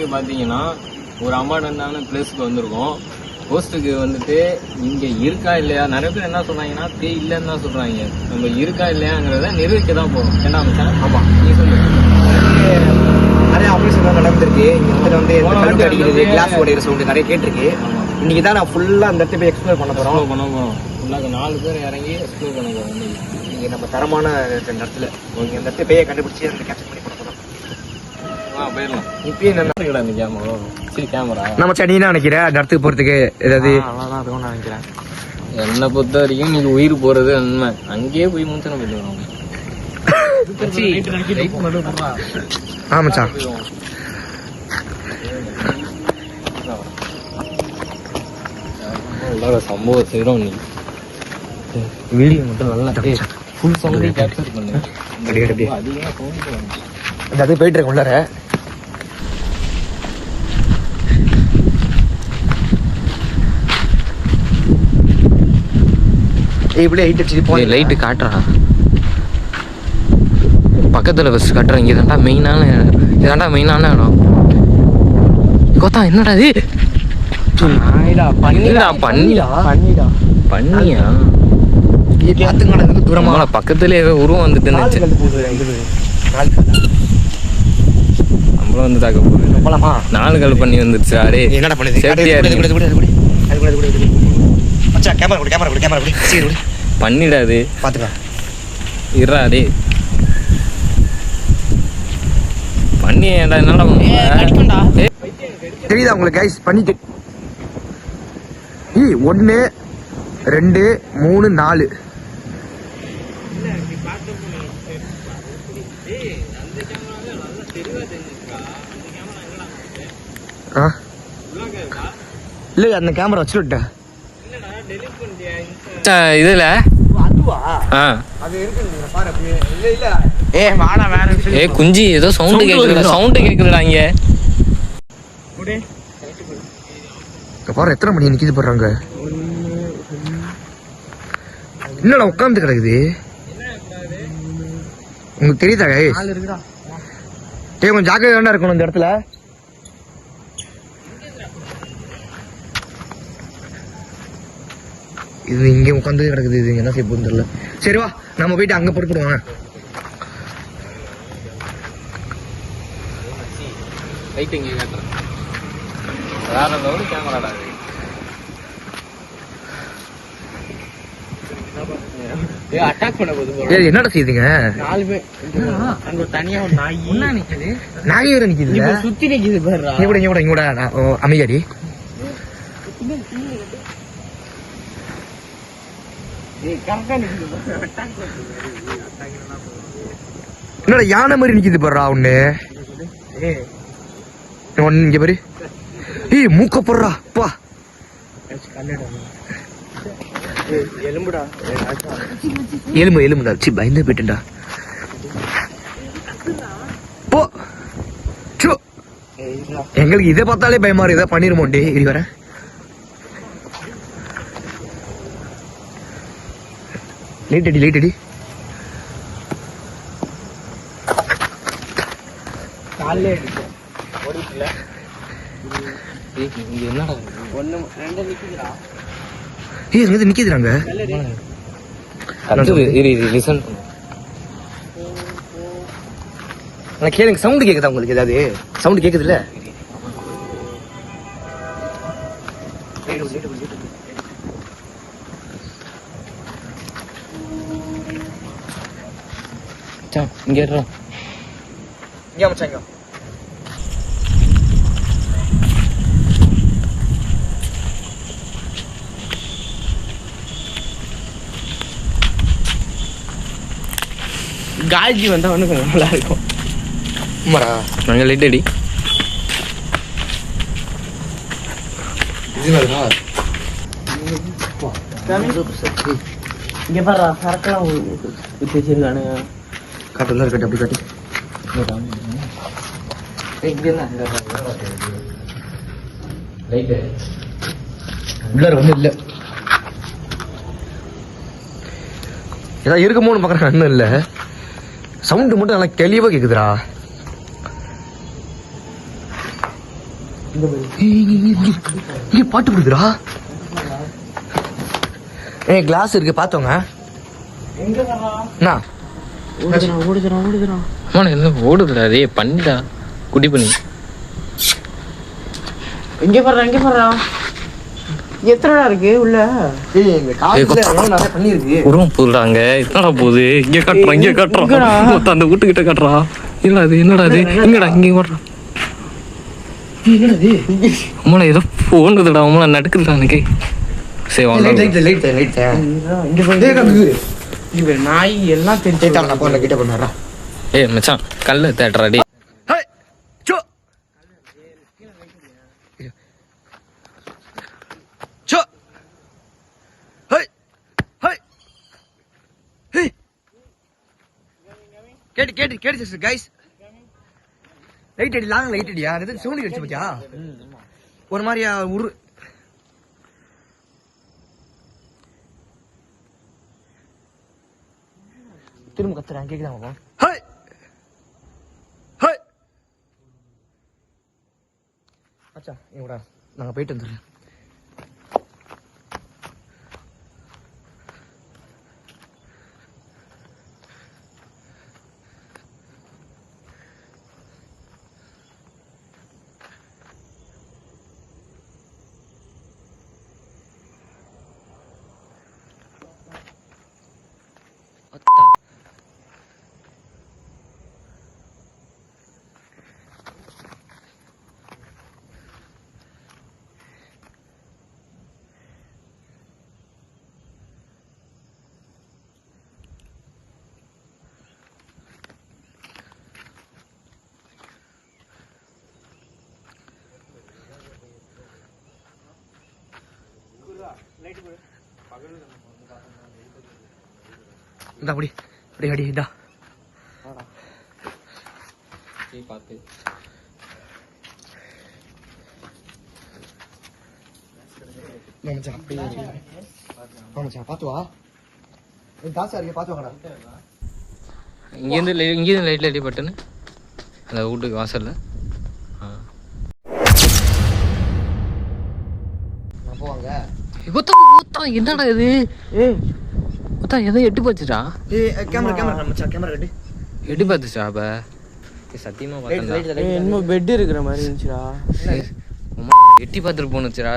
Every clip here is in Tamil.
போஸ்ட்டுக்கு பார்த்தீங்கன்னா ஒரு அம்பார்டண்டான பிளேஸ்க்கு வந்திருக்கோம். போஸ்ட்டுக்கு வந்துட்டு இங்கே இருக்கா இல்லையா, நிறைய பேர் என்ன சொல்கிறாங்கன்னா பேய் இல்லைன்னு தான் சொல்கிறாங்க. நம்ம இருக்கா இல்லையாங்கிறத நிரூபிக்க தான் போகிறோம். என்ன அமைச்சா? ஆமாம், நீ சொல்லு. நிறைய ஆப்ரேஷன் நடந்திருக்கு. இங்கே வந்து கழுத்து அடிக்கிறது, கிளாஸ் உடையிற சவுண்டு நிறைய கேட்டிருக்கு. இன்னைக்கு தான் நான் ஃபுல்லாக அந்த இடத்த போய் எக்ஸ்ப்ளோர் பண்ண போகிறோம். ஃபுல்லாக 4 பேர் இறங்கி எக்ஸ்ப்ளோர் பண்ண போகிறோம். இங்கே நம்ம தரமான இடத்துல நீங்கள் அந்த இடத்த பேயை கண்டுபிடிச்சி அந்த கேப்சர் பண்ணி பண்ண போகிறோம். போயிடலாம். இப்பயே என்ன இந்த கேமரா, சரி கேமரா நம்ம சென்னைன்னு நினைக்கிறேன். அந்த இடத்துக்கு போகிறதுக்கு ஏதாவது அதுவும் நான் நினைக்கிறேன். என்னை பொறுத்த வரைக்கும் நீங்கள் உயிர் போகிறது உண்மை. அங்கேயே போய் மூச்சனை போயிட்டு வரோம். ஆமாச்சா, சம்பவம் செய்கிறோம். நீ வீடியோ மட்டும் நல்லா ஃபுல் சவுண்டே கேப்சர் பண்ணு. அதிகமாக சவுண்டு அந்த அது போயிட்டு இருக்க உள்ளார. இப்படியே ஹைட் அடிச்சு போய் லைட்டு காட்டுறான். பக்கத்தில் பஸ் காட்டுறேன். இங்கே தாண்டா மெயினான இடம். கோத்தா என்னடா இது? பண்ணியா தூரமா பக்கத்துல உருவம் வந்துட்டு நம்மளும் வந்து தாக்க போகுது. 4 கல் பண்ணி வந்துருச்சு. அரே என்னடா பண்ணுது? பண்ணிடாது, பாத்துக்கலாம். இறாடே பண்ணி ஏன்டா என்னடா தெரியுதா உங்களுக்கு கைஸ்? பண்ணிட்டு 1 2 3 4 இல்ல அந்த கேமரா வச்சுட்டேன். இதுல குஞ்சி ஏதோ சவுண்ட் கேக்குதுடா. இங்க பாரு எத்தனை மணி நிக்கிது போடுறாங்க. என்னடா உட்கார்ந்து கிடக்குது? உங்களுக்கு தெரியுதா கைஸ்? கொஞ்சம் ஜாக்கிரதையா இருக்கணும் இந்த இடத்துல. இது இங்கே உட்காந்து கிடக்குது. இது என்ன செய்ய போகுதுன்னு தெரியல. சரி வா, நம்ம போயிட்டு அங்க பொறுப்படுவாங்க. என்னடா செய்யுதுங்க? 4 பேர் அங்க தனியா ஒரு நாய் நிக்குது. நாய் வேற நிக்குது, சுத்தி நிக்குது பாரு. இங்கூட அமைதியாடி. என்னடா யானை மாதிரி நிக்குது பாருடா ஒண்ணு. இங்க பாரு. மூக்க போடுறா பா. எலும்புடா. சி பயந்து போயிட்டா போ. எங்களுக்கு இதை பார்த்தாலே பயமா இருக்கு. இதை பண்ணிருமோண்டி. இது வர லைட் அடி. நிக்குதுறாங்க. கேளுங்க, சவுண்ட் கேக்குதா உங்களுக்கு? ஏதாவது சவுண்ட் கேக்குதுல்ல? இங்க காய்ச்சி வந்தா ஒண்ணு கொஞ்சம் நல்லா இருக்கும். நாங்க லைட் அடி. இங்க பாரு, சரக்கெல்லாம் வச்சிருக்கானுங்க. காட்டுல இருக்கட்டும், அப்படி காட்டு. உள்ளார ஒன்றும் இல்லை. ஏதாவது இருக்குமோன்னு பார்க்குறேன். இன்னும் இல்லை. சவுண்டு மட்டும் நல்லா தெளிவாக கேட்குதுடா. இங்க பாட்டு கொடுக்குறா. கிளாஸ் இருக்கு பாத்தோங்க. என்ன ஓடுதுடா ரே பண்ணிடா குடி பண்ணி இங்க பாடுறா எத்தனைடா இருக்கு உள்ள? நிறைய பண்ணிருக்கு. உருவம் போடுறாங்க. என்னடா போகுது? இங்க காட்டுறான் அந்த வீட்டுக்கிட்ட காட்டுறான். என்னடா இது இங்கடா இங்க வர்றான். அம்மா ஏதோ போனதுடா அம்மா நடுக்குதுடா எனக்கு. சரி நாய் எல்லாம் கிட்ட பண்ணா. ஏ மச்சான் கல்ல தேட்டராடி. கேட்டு கைஸ். லைட் அடி, லாங் லைட் அடியா. அது சவுண்ட் அடிச்சு பாத்தியா? ஒரு மாதிரியா உரு. திரும்ப கத்துறேன் கேக்குதா? அச்சா இவடா நாங்க போயிட்டு வந்துடுறேன். இந்தா அப்படி அப்படி அடி இதா பார்த்து பாத்து வா. காசா இருக்க பாத்து வாங்கடா. இங்கேருந்து லைட்ல அடி பட்டுன்னு அந்த வீட்டுக்கு வாசல்ல போவாங்க. என்னடா இது? எதோ எட்டு போச்சுடா. கேமரா எட்டு பார்த்துச்சா? அப்ப சத்தியமா பார்த்தா இன்னும் பெட் இருக்கிற மாதிரி இருந்துச்சுடா. எட்டி பார்த்துட்டு போனுச்சுடா.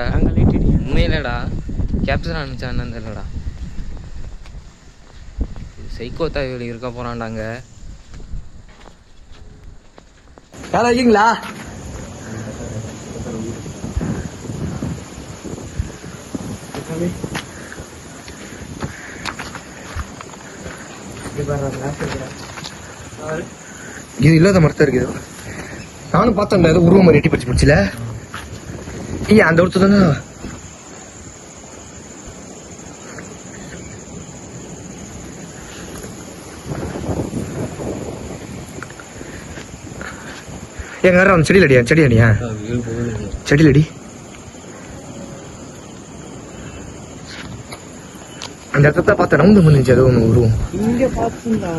உண்மையிலடா கேப்சர் ஆனிச்சா என்னன்னு தெரியலடா. சைக்கோ தாய்வெளி இருக்க போறான்டாங்க. யாரா இருக்கீங்களா? இது இல்லாத மரத்தா இருக்குது. நானும் பார்த்தேன் ஏதோ உருவம் மாதிரி எட்டி பறிச்சு போச்சுல. ஐயா அந்த ஒருத்தர் தானே. எங்க அந்த செடியில் அடியா செடியில் அடி. அந்த இடத்த பார்த்தா ரவுண்டு பண்ணிச்சு ஏதோ ஒன்று உருவம். இங்க பாத்துடா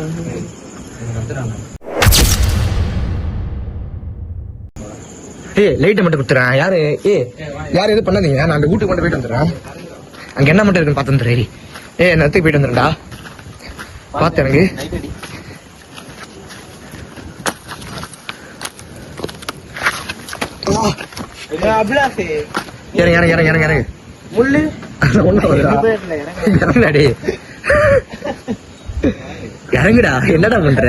லைட்டை மட்டும் கொடுத்துறேன். யாரு யாரு எதுவும் பண்ணாதீங்க. நான் அந்த வீட்டுக்கு மட்டும் போயிட்டு வந்துடுறேன். அங்க என்ன மட்டும் இருக்குன்னு பார்த்து வந்துடுறேன். நேரத்துக்கு போயிட்டு வந்துடுறேன்டா. பார்த்து எனக்கு இறங்கு முள்ளு இறங்குடா. என்னடா பண்ற?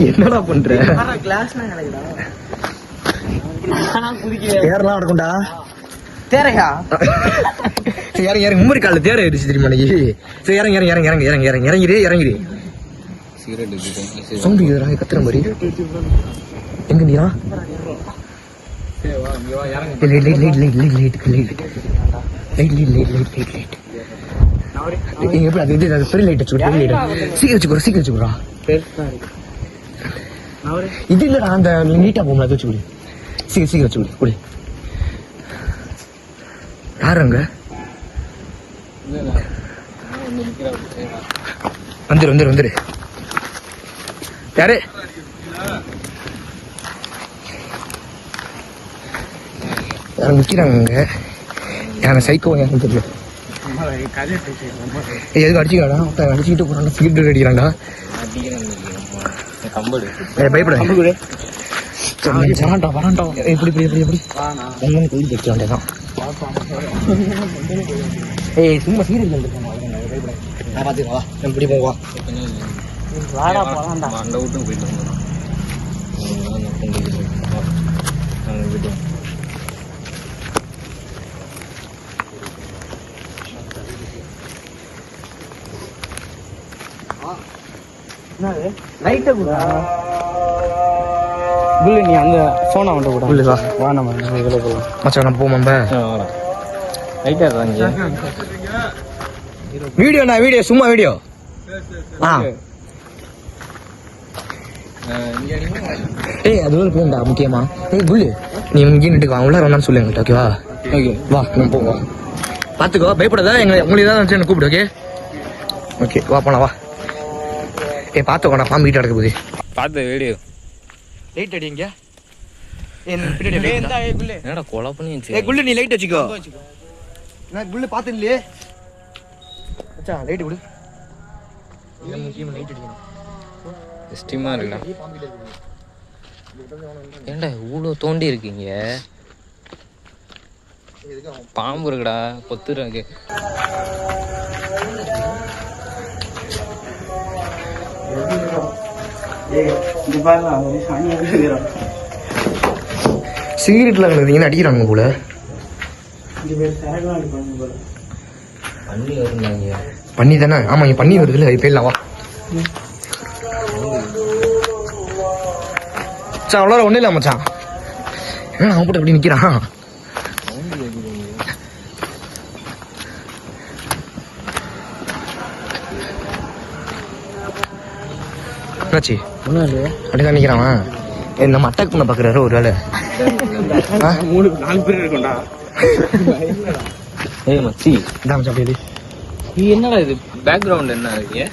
என்னடா பண்ற? தேரெல்லாம் நடக்கும்டா. தேரையா இறங்கி மும்மரி கால தேர ஆயிடுச்சு தெரியுமா இன்னைக்கு. சரி இறங்கிரு. சவுண்ட் கேக்குதுடா கத்துற மாதிரி. எங்க நீரா? எப்படி அது இது பெரிய லைட் சீக்கிரம் வச்சுக்கிறா. இது இல்லடா அந்த நீட்டா போகும் அது வச்சு சீக்கிரம் வச்சு குடி. யாரு அங்க? வந்துரு யாரு யாரும் நிக்கிறாங்க யாரும் சைக்கோ யாரும் தெரியல. எதுக்கு அடிச்சுக்கடா அடிச்சுக்கிட்டு போறாங்க சிலிண்டர் அடிக்கிறாண்டா கம்படு பயப்பட வராண்டா வராண்டா எப்படி எப்படி எப்படி எப்படி ஒன்னு கோயில் வச்சு வேண்டியதான். ஏய் சும்மா சீரியல் பயப்பட நான் பாத்துக்கவா எப்படி போவா வாடா போலாம்டா. அந்த விட்டு போயிட்டு வந்தோம். லைட்டை கூட புல்லு நீ அங்க போன அவன்கிட்ட கூட புல்லுதா வா நம்ம இதில் போகலாம். மச்சான் நம்ம போவோம் லைட்டா இருக்காங்க. வீடியோண்ணா வீடியோ சும்மா வீடியோ. ஆ ஏய் அது ஒரு போண்டா முக்கியமா. ஏய் புல்லு நீ இங்கே நின்றுக்கு வா உள்ள வந்தான்னு சொல்லு எங்கள்கிட்ட ஓகேவா. ஓகே வா நம்ம போவோம் பார்த்துக்கோ பயப்படாதா உங்களுக்கு தான் எனக்கு கூப்பிடு. ஓகே ஓகே வா போலாம் வா. ஏ பார்த்துக்கோ நான் பாம்பு கிட்ட நடக்க போகுது. பார்த்து வீடியோ லைட் அடிங்க. என்னடா கொலை பண்ணி ஏ குள்ளு நீ லைட் வச்சுக்கோ. நான் குள்ளு பார்த்தேன் இல்லையே மச்சான் லைட் கொடு. முக்கியமா லைட் அடிக்கணும். இஷ்டமா இருக்குடா. ஏன்டா இவ்வளோ தோண்டி இருக்கீங்க? பாம்பு இருக்குடா கொத்துறாங்க. சிகரெட்ல இருந்தீங்கன்னா அடிக்கிறானுங்க போல. பண்ணி வருந்தாங்க. பண்ணி தானே ஆமா இங்க பண்ணி வருதுல்ல அது போயிடலாம் வா. மச்சான் அவ்வளோ ஒன்றும் இல்லை மச்சான். ஏன்னா அவன் கூட எப்படி நிற்கிறான். என்னாச்சு அப்படிதான் நிற்கிறான். நம்ம அட்டாக் பண்ண பார்க்குறாரு ஒரு வேலை. 3-4 பேர் இருக்கும்டா. ஏய் மச்சி இதான் மச்சான் அப்படியே நீ என்னடா இது பேக்ரவுண்ட் என்ன இருக்கு?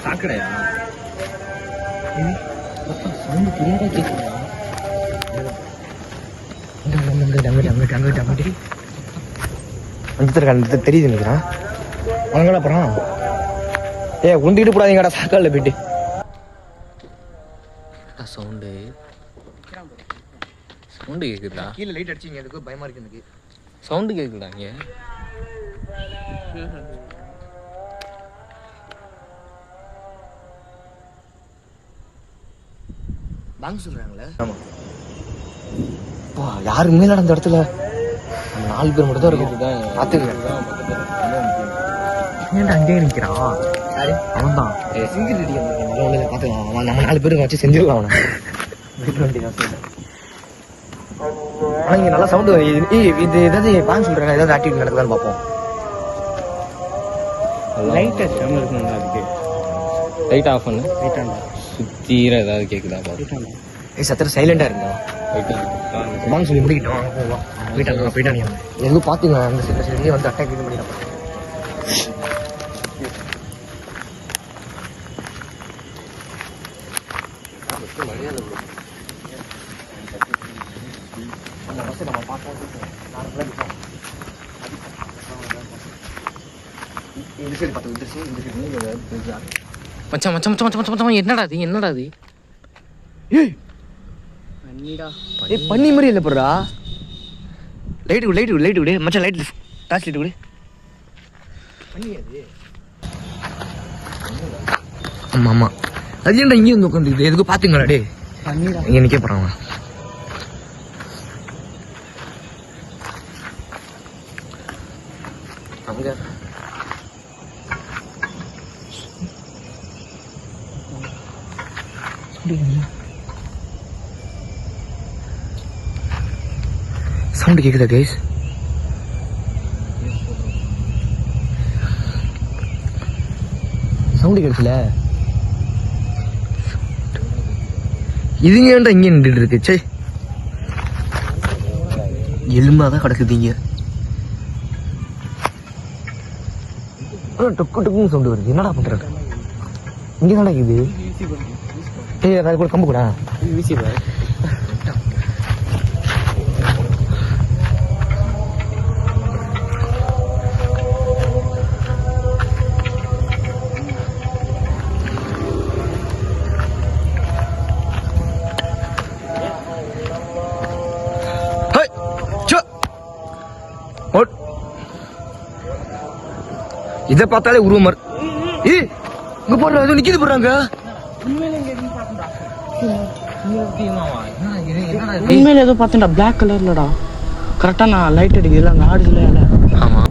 சாக்கடையா? தெரியுது நினைக்கிறான் அவங்கள அப்புறம் ஏ உண்டிட்டு போடாதீங்கடா சாக்கால போயிட்டு. சவுண்டு சவுண்டு கேக்குதா? கீழே லைட் அடிச்சிங்க அதுக்கு பயமா இருக்கு எனக்கு. சவுண்டு கேக்குதா இங்க? பேங்க் சொல்றாங்களே. ஆமா பா யாருமே இல்ல அந்த இடத்துல. நம்ம 4 பேர் மட்டும் தான் இருக்கும். பாத்துக்கலாம் ஏன்டா அங்கே நிற்கிறான் அவன் தான் சிங்கிள் அடிக்க பார்த்துக்கலாம். அவன் நம்ம 4 பேருக்கு வச்சு செஞ்சிருக்கலாம் அவனை. ஆனால் இங்கே நல்லா சவுண்டு இது ஏதாவது பேங்க் சொல்கிறாங்க ஏதாவது ஆக்டிவிட்டி நடக்குதான்னு பார்ப்போம். லைட் அடிக்காம இருக்கணும்டா. அதுக்கு லைட் ஆஃப் பண்ணு. லைட் ஆண்டா சுத்தீர ஏதாவது கேக்குதா பாரு. சத்திர சைலண்டாக இருந்தா வாங்க சொல்லி முடிக்கிட்டோம். போயிட்டாங்க எதுவும் பார்த்துங்க அந்த சைட்லேயே வந்து அட்டாக் இது பண்ணிடலாம். மச்சான் மச்சான் மச்சான் மச்சான் மச்சான் என்னடா அது என்னடா அது? பண்ணி மாதிரி இல்லை போடுறா. லைட் விடு மச்சான் லைட் டார்ச் லைட் விடு. ஆமா ஆமா அது ஏன்டா இங்கே வந்து உட்காந்துக்குது எதுக்கு பாத்துங்களா டே இங்க நிக்க போறாங்க. அங்க சவுண்ட் கேக்குதா கைஸ்? சவுண்ட் கேட்கல. இதுங்க ஏன்டா இங்கே நின்றுட்டு இருக்கு? சே எலும்பாதான் கிடக்குதுங்க. டொக்கு டொக்குன்னு சவுண்ட் வருது. என்னடா பண்றது? இங்கே தான் இது ஏய் அது கூட கம்பு கூட வீசிடுவாரு. இதை பார்த்தாலே உருவம் ஏய் இங்க போடுற அது நிக்கிது போடுறாங்க. உண்மையில ஏதோ பார்த்தேன்டா பிளாக் கலர்லடா. கரெக்டா நான் லைட் அடிக்குதுல அங்க ஆடுதுல இல்ல. ஆமா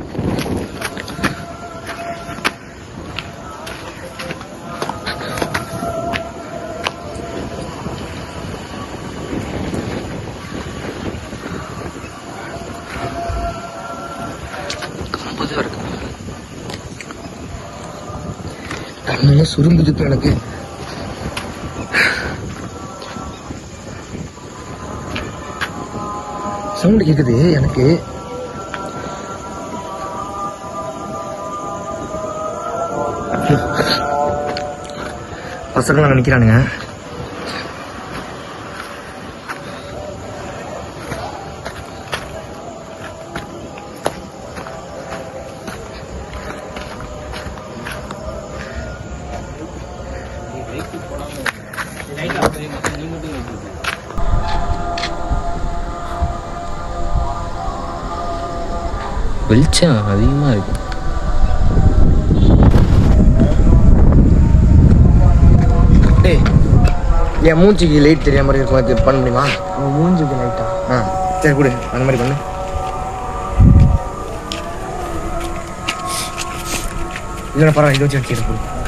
கண்ணெல்லாம் சுருங்குது இப்ப எனக்கு. சவுண்ட் கேக்குது எனக்கு. பசங்க அங்க நிக்கிறானுங்க. வெளிச்சம் அதிகமா இருக்கு. டேய் என் மூஞ்சிக்கு லைட் தெரியாம மாதிரி இருக்கும், அது பண்ண முடியுமா? அவன் மூஞ்சிக்கு லைட்டா. சரி கொடு, அந்த மாதிரி பண்ணு. இல்லைன்னா பரவாயில்ல, இதை வச்சு வச்சு கொடு.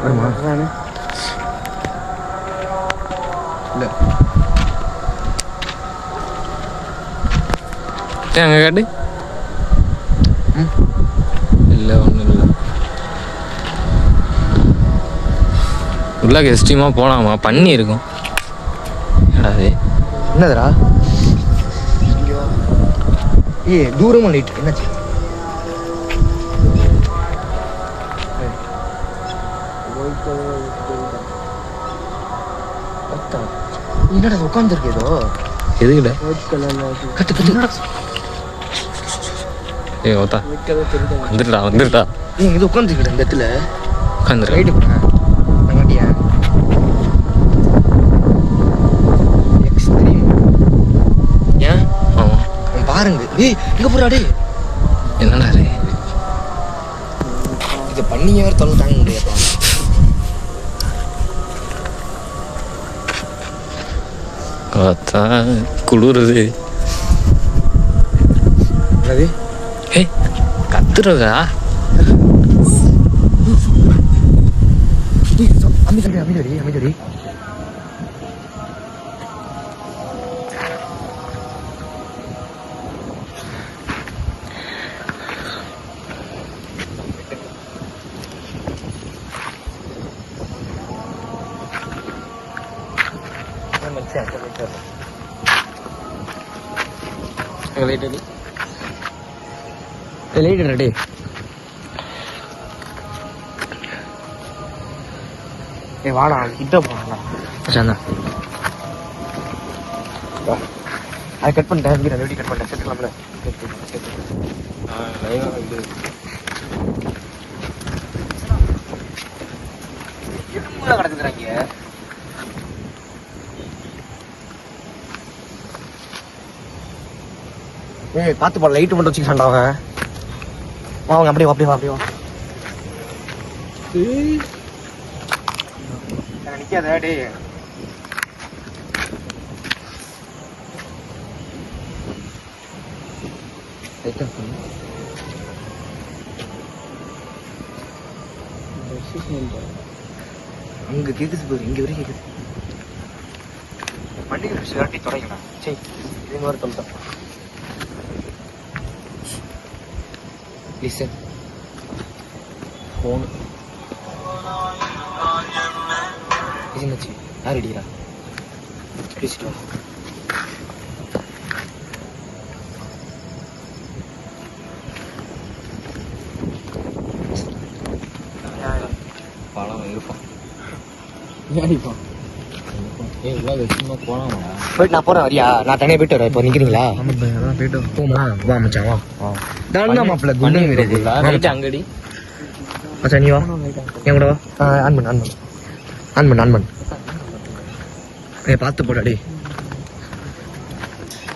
வருமா? இல்லை அங்க காட்டு. இல்லை ஒன்றும் இல்லை. உள்ள கெஸ்டிமா போலாமா? பண்ணி இருக்கும். என்னடாது? என்னதுடா? தூரமா லைட் என்னாச்சு? என்னடா உட்காந்துருக்கு ஏதோ? எதுக்குல? கத்து கத்து. ஏய் ஓத்தா வந்துடுடா வந்துடுடா. நீங்க இது உட்காந்துருக்கா இந்த இடத்துல? உட்காந்துரு. ரைட்டு போங்க மாட்டியா? எக்ஸ்ட்ரீம். ஏன்? ஆமா பாருங்க. ஏய் இங்க போறா டேய். என்னடா இது? இதை பண்ணியே வேற தொல்லை தாங்க முடியாதா? பார்த்தா குளிருது. என்னது? ஏய் கத்துறதா? அமைதி அமைதி அமைதி. Light ready. ஏய் வாடா கிட்ட போடா. அச்சாந்தா வா. அதை கட் பண்ணிட்டேன். வீடு அந்த வீடு கட் பண்ணிட்டேன். சேர்த்துக்கலாம்ல? எதுவும் கிடக்குறாங்க. ஏய் பார்த்து போ, லைட்டு மட்டும் வச்சுக்கிட்டான்டா அவன். அவங்க அப்படியே அப்படியே அப்படியே வா. நிக்காத டேய். அங்க கேக்குது பாரு, இங்க வரைக்கும் கேக்குது. பண்டிகை விரட்டி தொடங்கடா. சரி இது மாதிரி தொல்தான். லிசன் ஃபோன் என்னாச்சு? யார் அடிக்கிறா? பேசிட்டு வா. பழம் இருப்பான். அடிப்பான். ஏய் இவ்வளோ சும்மா போகலாமா? போயிட்டு நான் போறேன் வரியா? நான் தனியாக போயிட்டு வரேன். இப்போ நிற்கிறீங்களா? அதான் போயிட்டு போமா வா மச்சான் வா. தாண்டா மாப்பிள்ள குண்டு வருது. ரைட் அங்கடி. மச்சான் நீ வா என் கூட வா. ஆன் பண்ணு. ஏய் பார்த்து போடா டேய்.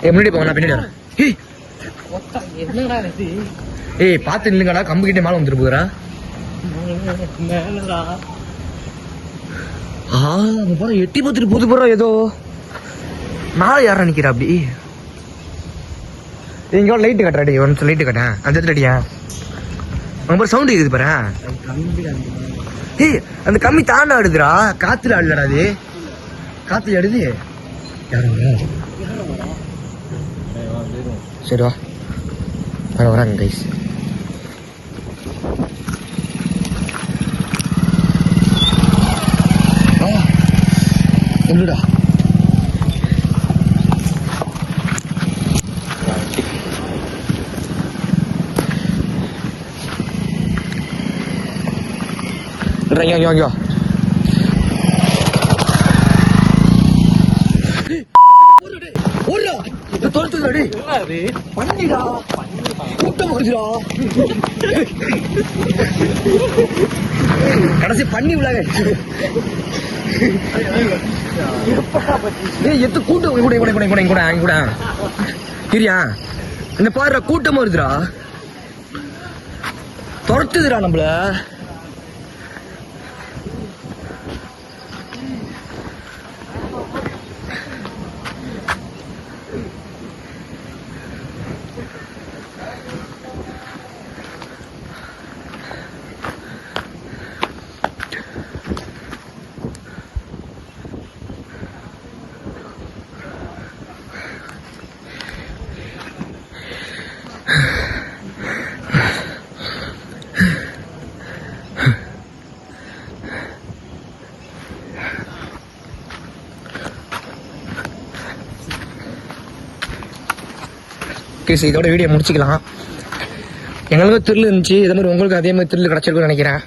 ஏய் முன்னாடி போ, நான் பின்னாடி வரேன். என்னடா இது? ஏய் பார்த்து நில்லுங்கடா, கம்பு கிட்டே மேலே வந்துட்டு போகிறா. மேலடா. அங்க போற எட்டி பார்த்துட்டு போது போறா ஏதோ. மேலே யாரா நிக்கிறா அப்படி? இங்க லைட்டு கட்டுறாடி, ஒரு நிமிஷம் லைட்டு கட்டேன். அந்த இடத்துல அடியா ரொம்ப சவுண்ட் கேக்குது பாரு. ஏய் அந்த கம்மி தாண்டா ஆடுதுடா, காத்துல ஆடுலடா அது. காத்துல ஆடுது. யாருங்க? சரி வா வராங்க கைஸ். என்னடா இங்க பண்ணிடா கூட்டம் வருதுடா. கடைசி பண்ணி விழாங்க. எத்து கூட்டம் கூட கிரியா இந்த பாரு கூட்டம் வருதுடா, துரத்துதுடா நம்மள. இதோட வீடியோ முடிச்சுக்கலாம். எங்களுக்கு த்ரில் இருந்துச்சு, இதே மாதிரி உங்களுக்கு அதே மாதிரி த்ரில் கிடச்சிருக்குன்னு நினைக்கிறேன்.